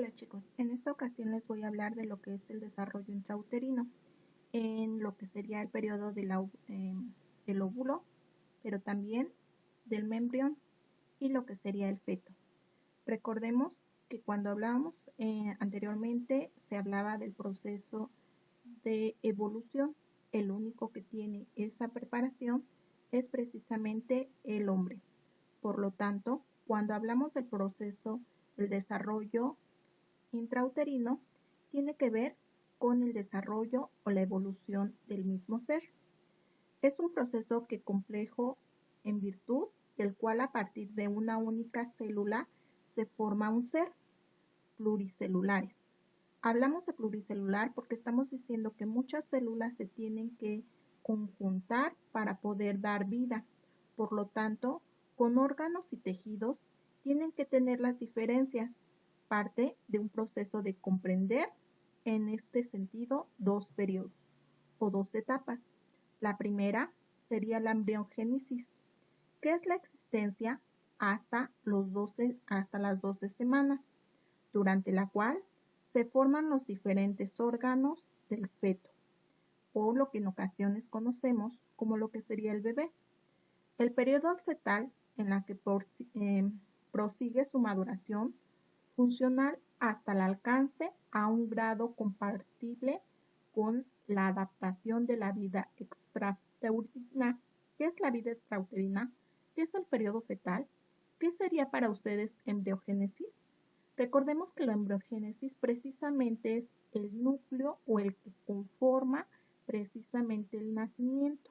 Hola chicos, en esta ocasión les voy a hablar de lo que es el desarrollo intrauterino en lo que sería el periodo del óvulo, pero también del embrión y lo que sería el feto. Recordemos que cuando hablábamos anteriormente se hablaba del proceso de evolución. El único que tiene esa preparación es precisamente el hombre. Por lo tanto, cuando hablamos del proceso del desarrollo intrauterino, tiene que ver con el desarrollo o la evolución del mismo ser. Es un proceso que complejo en virtud del cual a partir de una única célula se forma un ser, pluricelulares. Hablamos de pluricelular porque estamos diciendo que muchas células se tienen que conjuntar para poder dar vida. Por lo tanto, con órganos y tejidos tienen que tener las diferencias, parte de un proceso de comprender, en este sentido, dos periodos o dos etapas. La primera sería la embriogénesis, que es la existencia hasta las 12 semanas, durante la cual se forman los diferentes órganos del feto, o lo que en ocasiones conocemos como lo que sería el bebé. El periodo fetal en la que prosigue su maduración funcional hasta el alcance a un grado compatible con la adaptación de la vida extrauterina. ¿Qué es la vida extrauterina? ¿Qué es el periodo fetal? ¿Qué sería para ustedes embriogénesis? Recordemos que la embriogénesis precisamente es el núcleo o el que conforma precisamente el nacimiento.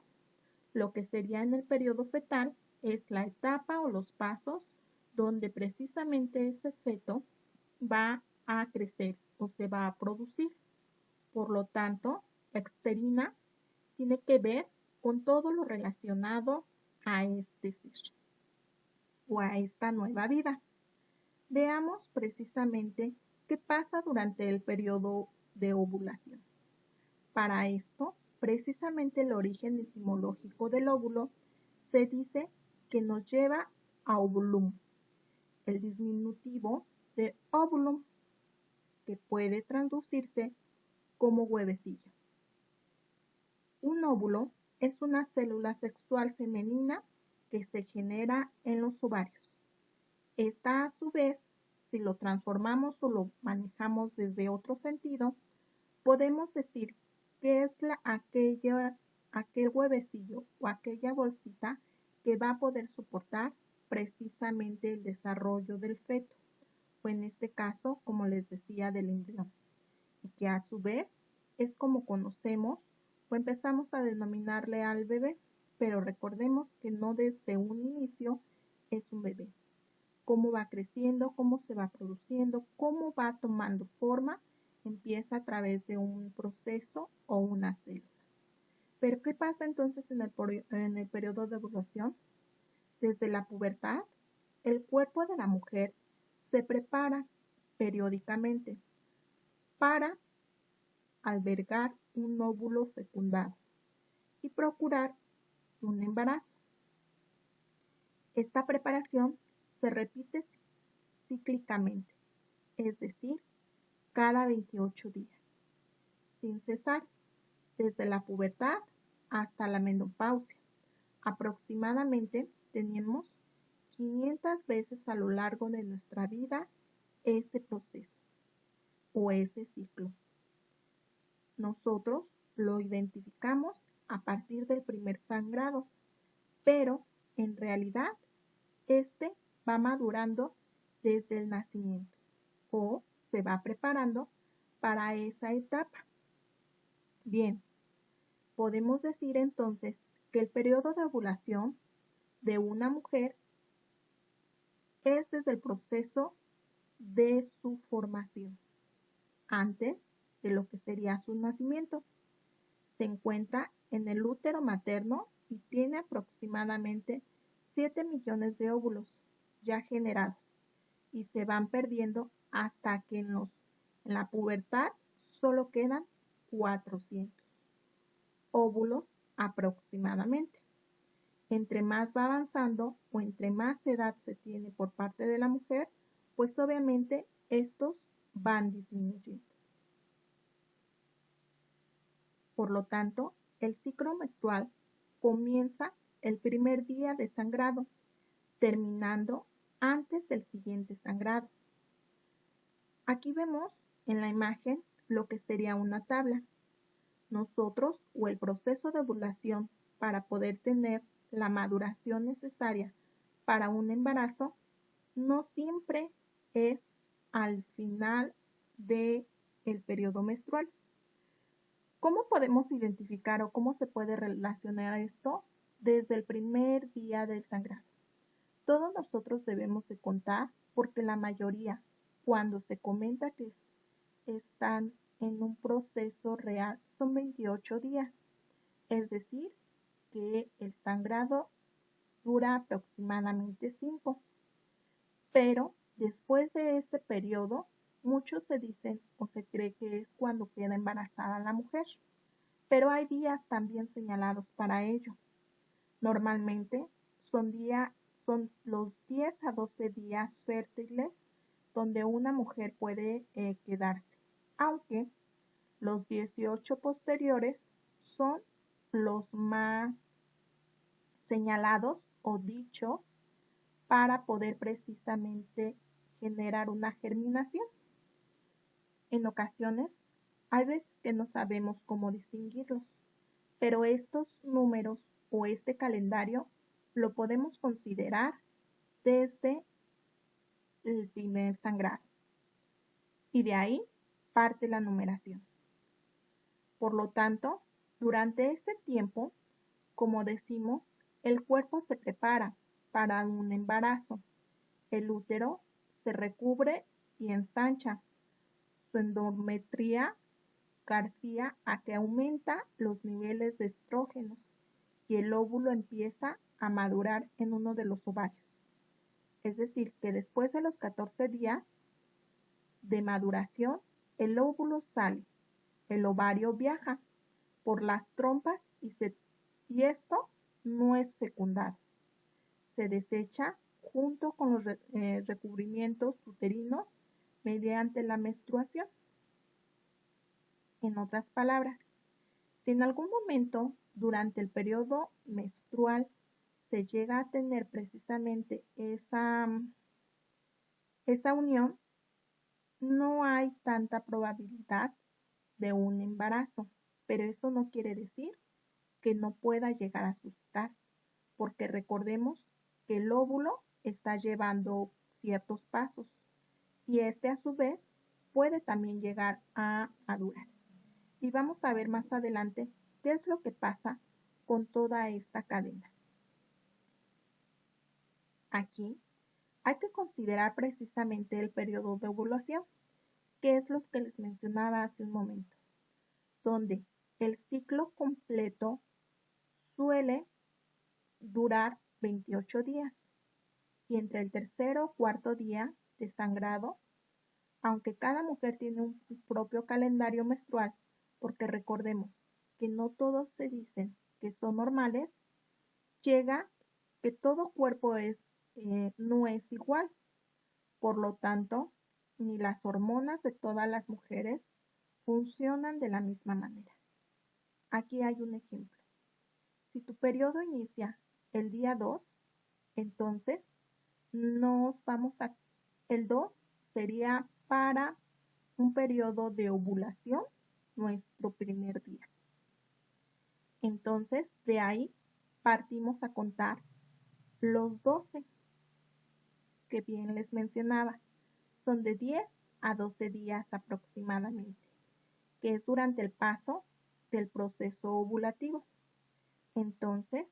Lo que sería en el periodo fetal es la etapa o los pasos donde precisamente ese feto va a crecer o se va a producir. Por lo tanto, la exterina tiene que ver con todo lo relacionado a este ser o a esta nueva vida. Veamos precisamente qué pasa durante el periodo de ovulación. Para esto, precisamente el origen etimológico del óvulo se dice que nos lleva a ovulum, el diminutivo de ovulum, que puede traducirse como huevecillo. Un óvulo es una célula sexual femenina que se genera en los ovarios. Esta, a su vez, si lo transformamos o lo manejamos desde otro sentido, podemos decir que es aquel huevecillo o aquella bolsita que va a poder soportar precisamente el desarrollo del feto, o en este caso, como les decía, del embrión, y que a su vez es como conocemos o empezamos a denominarle al bebé, pero recordemos que no desde un inicio es un bebé. Cómo va creciendo, cómo se va produciendo, cómo va tomando forma, empieza a través de un proceso o una célula. Pero ¿qué pasa entonces en el periodo de ovulación? Desde la pubertad, el cuerpo de la mujer se prepara periódicamente para albergar un óvulo fecundado y procurar un embarazo. Esta preparación se repite cíclicamente, es decir, cada 28 días, sin cesar, desde la pubertad hasta la menopausia. Aproximadamente tenemos 500 veces a lo largo de nuestra vida ese proceso o ese ciclo. Nosotros lo identificamos a partir del primer sangrado, pero en realidad este va madurando desde el nacimiento o se va preparando para esa etapa. Bien, podemos decir entonces que el periodo de ovulación de una mujer es desde el proceso de su formación, antes de lo que sería su nacimiento. Se encuentra en el útero materno y tiene aproximadamente 7 millones de óvulos ya generados y se van perdiendo hasta que en la pubertad solo quedan 400 óvulos aproximadamente. Entre más va avanzando o entre más edad se tiene por parte de la mujer, pues obviamente estos van disminuyendo. Por lo tanto, el ciclo menstrual comienza el primer día de sangrado, terminando antes del siguiente sangrado. Aquí vemos en la imagen lo que sería una tabla. Nosotros o el proceso de ovulación para poder tener la maduración necesaria para un embarazo no siempre es al final del periodo menstrual. ¿Cómo podemos identificar o cómo se puede relacionar esto? Desde el primer día del sangrado. Todos nosotros debemos de contar porque la mayoría, cuando se comenta que están en un proceso real, son 28 días. Es decir, que el sangrado dura aproximadamente 5. Pero después de ese periodo, muchos se dicen o se cree que es cuando queda embarazada la mujer. Pero hay días también señalados para ello. Normalmente son los 10 a 12 días fértiles donde una mujer puede quedarse, aunque los 18 posteriores son los más señalados o dichos para poder precisamente generar una germinación. En ocasiones, hay veces que no sabemos cómo distinguirlos, pero estos números o este calendario lo podemos considerar desde el primer sangrado. Y de ahí parte la numeración. Por lo tanto, durante ese tiempo, como decimos, el cuerpo se prepara para un embarazo. El útero se recubre y ensancha. Su endometría garcía a que aumenta los niveles de estrógenos y el óvulo empieza a madurar en uno de los ovarios. Es decir, que después de los 14 días de maduración, el óvulo sale, el ovario viaja por las trompas y esto no es fecundado. Se desecha junto con los recubrimientos uterinos mediante la menstruación. En otras palabras, si en algún momento durante el periodo menstrual se llega a tener precisamente esa unión, no hay tanta probabilidad de un embarazo, pero eso no quiere decir que no pueda llegar a suscitar, porque recordemos que el óvulo está llevando ciertos pasos y este a su vez puede también llegar a madurar. Y vamos a ver más adelante qué es lo que pasa con toda esta cadena. Aquí hay que considerar precisamente el periodo de ovulación, que es lo que les mencionaba hace un momento, donde el ciclo completo suele durar 28 días y entre el tercero o cuarto día de sangrado, aunque cada mujer tiene un propio calendario menstrual, porque recordemos que no todos se dicen que son normales, llega que todo cuerpo no es igual. Por lo tanto, ni las hormonas de todas las mujeres funcionan de la misma manera. Aquí hay un ejemplo. Si tu periodo inicia el día 2, entonces el 2 sería para un periodo de ovulación, nuestro primer día. Entonces, de ahí partimos a contar los 12 que bien les mencionaba. Son de 10 a 12 días aproximadamente, que es durante el paso del proceso ovulativo. Entonces,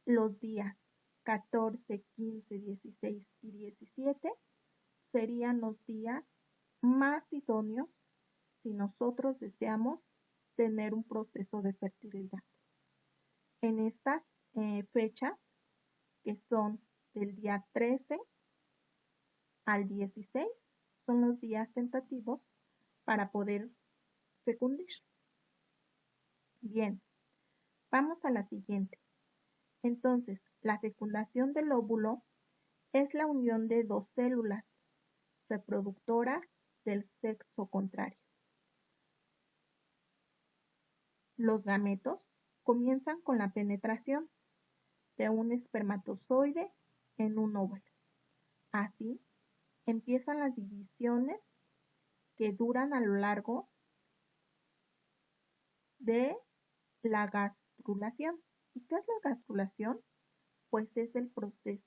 los días 14, 15, 16 y 17 serían los días más idóneos si nosotros deseamos tener un proceso de fertilidad. En estas fechas, que son del día 13 al 16, son los días tentativos para poder fecundar. Bien, vamos a la siguiente. Entonces, la fecundación del óvulo es la unión de dos células reproductoras el sexo contrario. Los gametos comienzan con la penetración de un espermatozoide en un óvulo. Así empiezan las divisiones que duran a lo largo de la gastrulación. ¿Y qué es la gastrulación? Pues es el proceso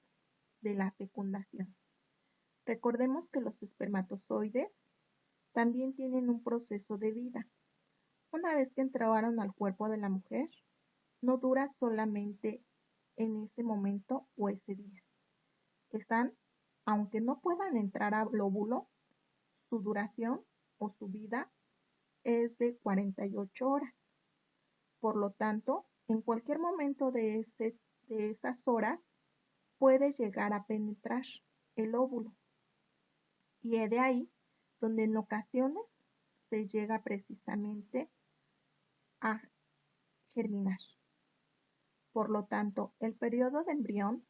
de la fecundación. Recordemos que los espermatozoides también tienen un proceso de vida. Una vez que entraron al cuerpo de la mujer, no dura solamente en ese momento o ese día. Aunque no puedan entrar al óvulo, su duración o su vida es de 48 horas. Por lo tanto, en cualquier momento de esas horas puede llegar a penetrar el óvulo. Y es de ahí donde en ocasiones se llega precisamente a germinar. Por lo tanto, el periodo de embrión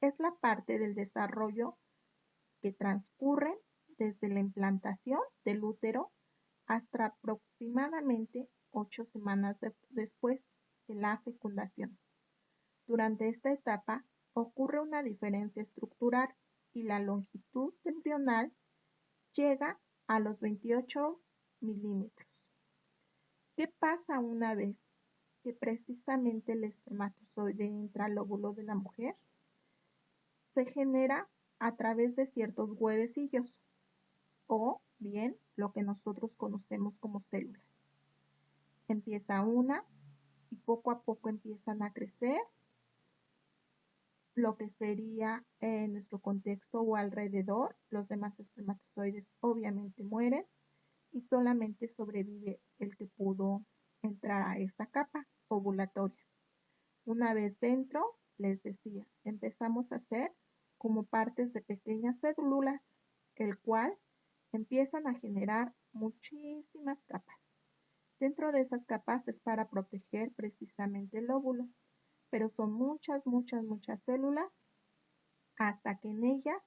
es la parte del desarrollo que transcurre desde la implantación del útero hasta aproximadamente 8 semanas después de la fecundación. Durante esta etapa ocurre una diferencia estructural y la longitud embrional llega a los 28 milímetros. ¿Qué pasa una vez que precisamente el espermatozoide entra al óvulo de la mujer? Se genera a través de ciertos huevecillos o bien lo que nosotros conocemos como células. Empieza una y poco a poco empiezan a crecer lo que sería en nuestro contexto o alrededor. Los demás espermatozoides obviamente mueren y solamente sobrevive el que pudo entrar a esta capa ovulatoria. Una vez dentro, les decía, empezamos a hacer como partes de pequeñas células, el cual empiezan a generar muchísimas capas. Dentro de esas capas es para proteger precisamente el óvulo, pero son muchas células hasta que en ellas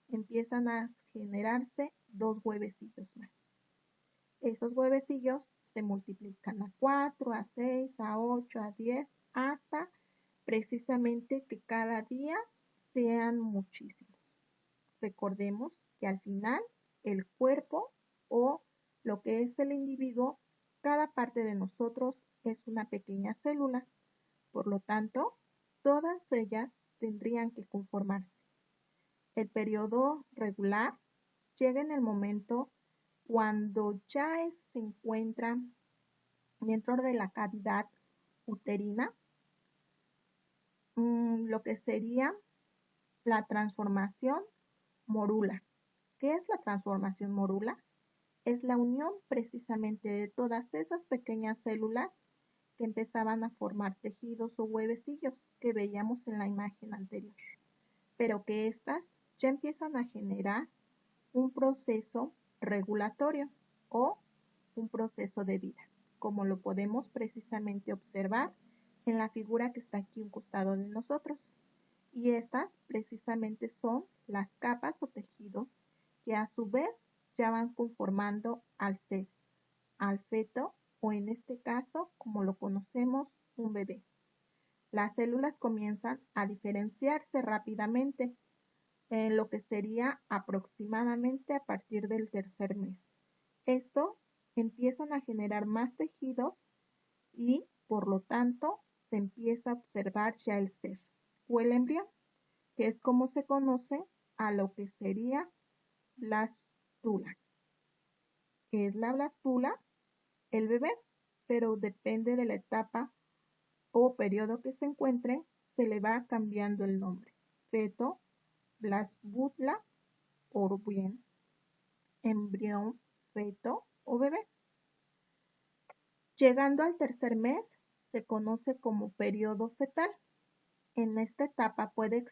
empiezan a generarse 2 huevecillos más. Esos huevecillos se multiplican a 4, a 6, a 8, a 10, hasta precisamente que cada día sean muchísimos. Recordemos que al final el cuerpo o lo que es el individuo, cada parte de nosotros es una pequeña célula. Por lo tanto, todas ellas tendrían que conformarse. El periodo regular llega en el momento cuando ya se encuentra dentro de la cavidad uterina lo que sería la transformación morula. ¿Qué es la transformación morula? Es la unión precisamente de todas esas pequeñas células que empezaban a formar tejidos o huevecillos que veíamos en la imagen anterior, pero que éstas ya empiezan a generar un proceso regulatorio o un proceso de vida, como lo podemos precisamente observar en la figura que está aquí a un costado de nosotros. Y estas precisamente son las capas o tejidos que a su vez ya van conformando al ser, al feto o en este caso, como lo conocemos, un bebé. Las células comienzan a diferenciarse rápidamente en lo que sería aproximadamente a partir del tercer mes. Esto empiezan a generar más tejidos y por lo tanto se empieza a observar ya el ser o el embrión, que es como se conoce a lo que sería blastula. ¿Qué es la blastula? El bebé, pero depende de la etapa o periodo que se encuentre, se le va cambiando el nombre. Feto, blastula o bien embrión, feto o bebé. Llegando al tercer mes, se conoce como periodo fetal. En esta etapa puede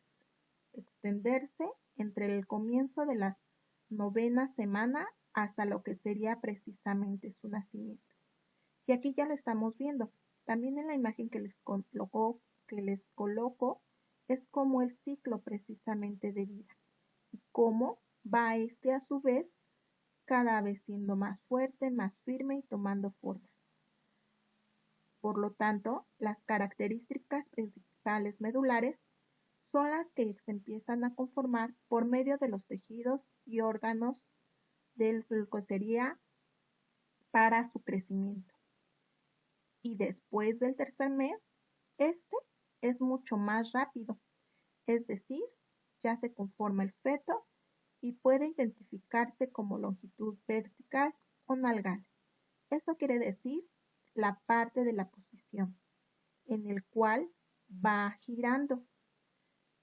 extenderse entre el comienzo de la 9ª semana hasta lo que sería precisamente su nacimiento. Y aquí ya lo estamos viendo. También en la imagen que les coloco es como el ciclo precisamente de vida y cómo va a su vez cada vez siendo más fuerte, más firme y tomando forma. Por lo tanto, las características principales medulares son las que se empiezan a conformar por medio de los tejidos y órganos del glucosería para su crecimiento. Y después del tercer mes, este es mucho más rápido, es decir, ya se conforma el feto y puede identificarse como longitud vertical o nalgal. Esto quiere decir la parte de la posición en el cual va girando,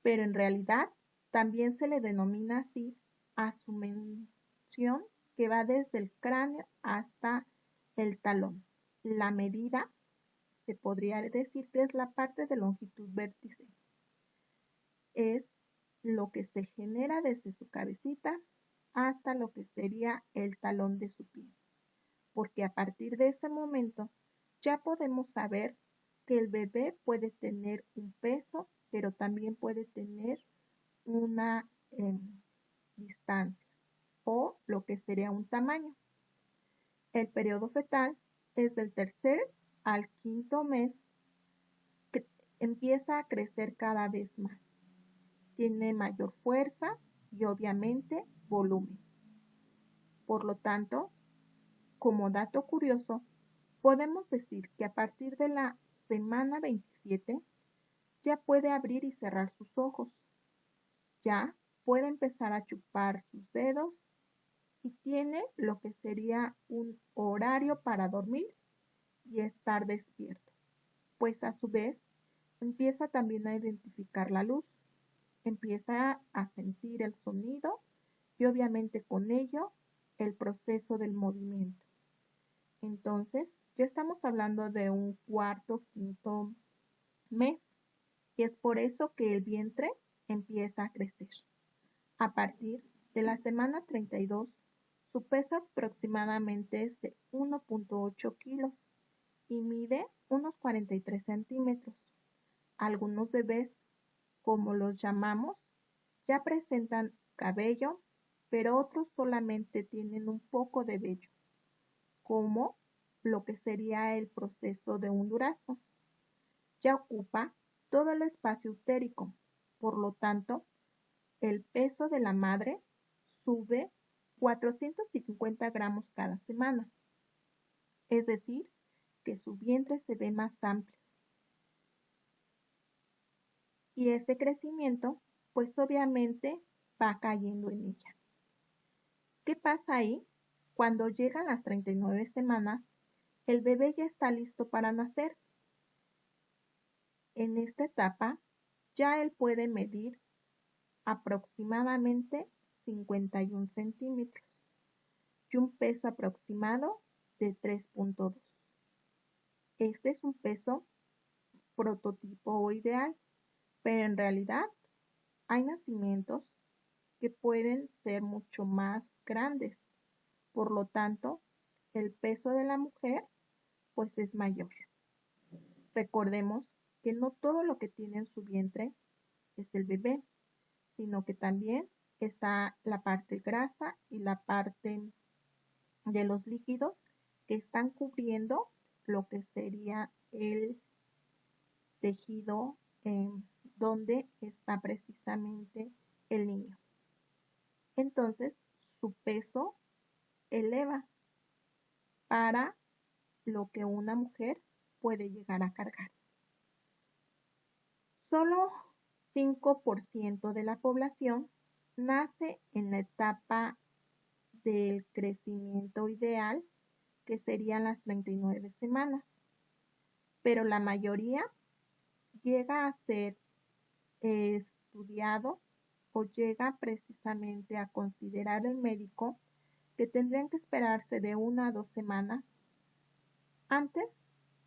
pero en realidad también se le denomina así a su mención que va desde el cráneo hasta el talón. La medida se podría decir que es la parte de longitud vértice. Es lo que se genera desde su cabecita hasta lo que sería el talón de su pie. Porque a partir de ese momento ya podemos saber que el bebé puede tener un peso, pero también puede tener una distancia o lo que sería un tamaño. El periodo fetal es del tercer al quinto mes, que empieza a crecer cada vez más. Tiene mayor fuerza y obviamente volumen. Por lo tanto, como dato curioso, podemos decir que a partir de la semana 27 ya puede abrir y cerrar sus ojos, ya puede empezar a chupar sus dedos y tiene lo que sería un horario para dormir y estar despierto, pues a su vez empieza también a identificar la luz, empieza a sentir el sonido y obviamente con ello el proceso del movimiento. Entonces, ya estamos hablando de un cuarto, quinto mes y es por eso que el vientre empieza a crecer. A partir de la semana 32, su peso aproximadamente es de 1.8 kilos y mide unos 43 centímetros. Algunos bebés, como los llamamos, ya presentan cabello, pero otros solamente tienen un poco de vello, como lo que sería el proceso de un durazno. Ya ocupa todo el espacio utérico, por lo tanto, el peso de la madre sube 450 gramos cada semana, es decir, que su vientre se ve más amplio. Y ese crecimiento, pues obviamente va cayendo en ella. ¿Qué pasa ahí? Cuando llegan las 39 semanas, el bebé ya está listo para nacer. En esta etapa, ya él puede medir aproximadamente 51 centímetros y un peso aproximado de 3.2. Este es un peso prototipo o ideal, pero en realidad hay nacimientos que pueden ser mucho más grandes. Por lo tanto, el peso de la mujer pues es mayor. Recordemos que no todo lo que tiene en su vientre es el bebé, sino que también está la parte grasa y la parte de los líquidos que están cubriendo lo que sería el tejido donde está precisamente el niño. Entonces, su peso eleva para lo que una mujer puede llegar a cargar. Solo 5% de la población nace en la etapa del crecimiento ideal, que serían las 39 semanas, pero la mayoría llega a ser estudiado o llega precisamente a considerar el médico que tendrían que esperarse de 1 a 2 semanas antes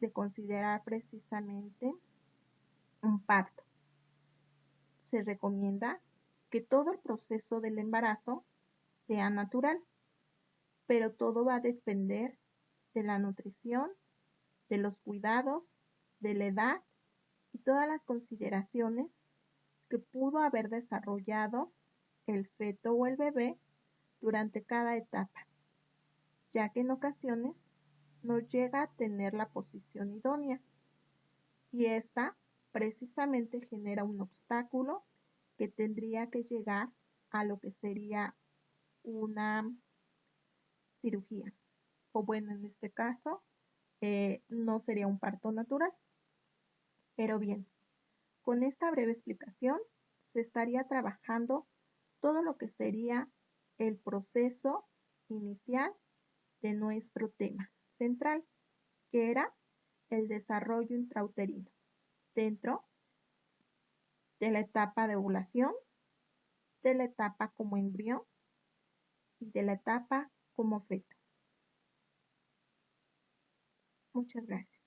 de considerar precisamente un parto. Se recomienda que todo el proceso del embarazo sea natural, pero todo va a depender de la nutrición, de los cuidados, de la edad y todas las consideraciones que pudo haber desarrollado el feto o el bebé durante cada etapa. ya que en ocasiones no llega a tener la posición idónea y esta precisamente genera un obstáculo que tendría que llegar a lo que sería una cirugía. O bueno, en este caso, no sería un parto natural. Pero bien, con esta breve explicación se estaría trabajando todo lo que sería el proceso inicial de nuestro tema central, que era el desarrollo intrauterino dentro de la etapa de ovulación, de la etapa como embrión y de la etapa como feto. Muchas gracias.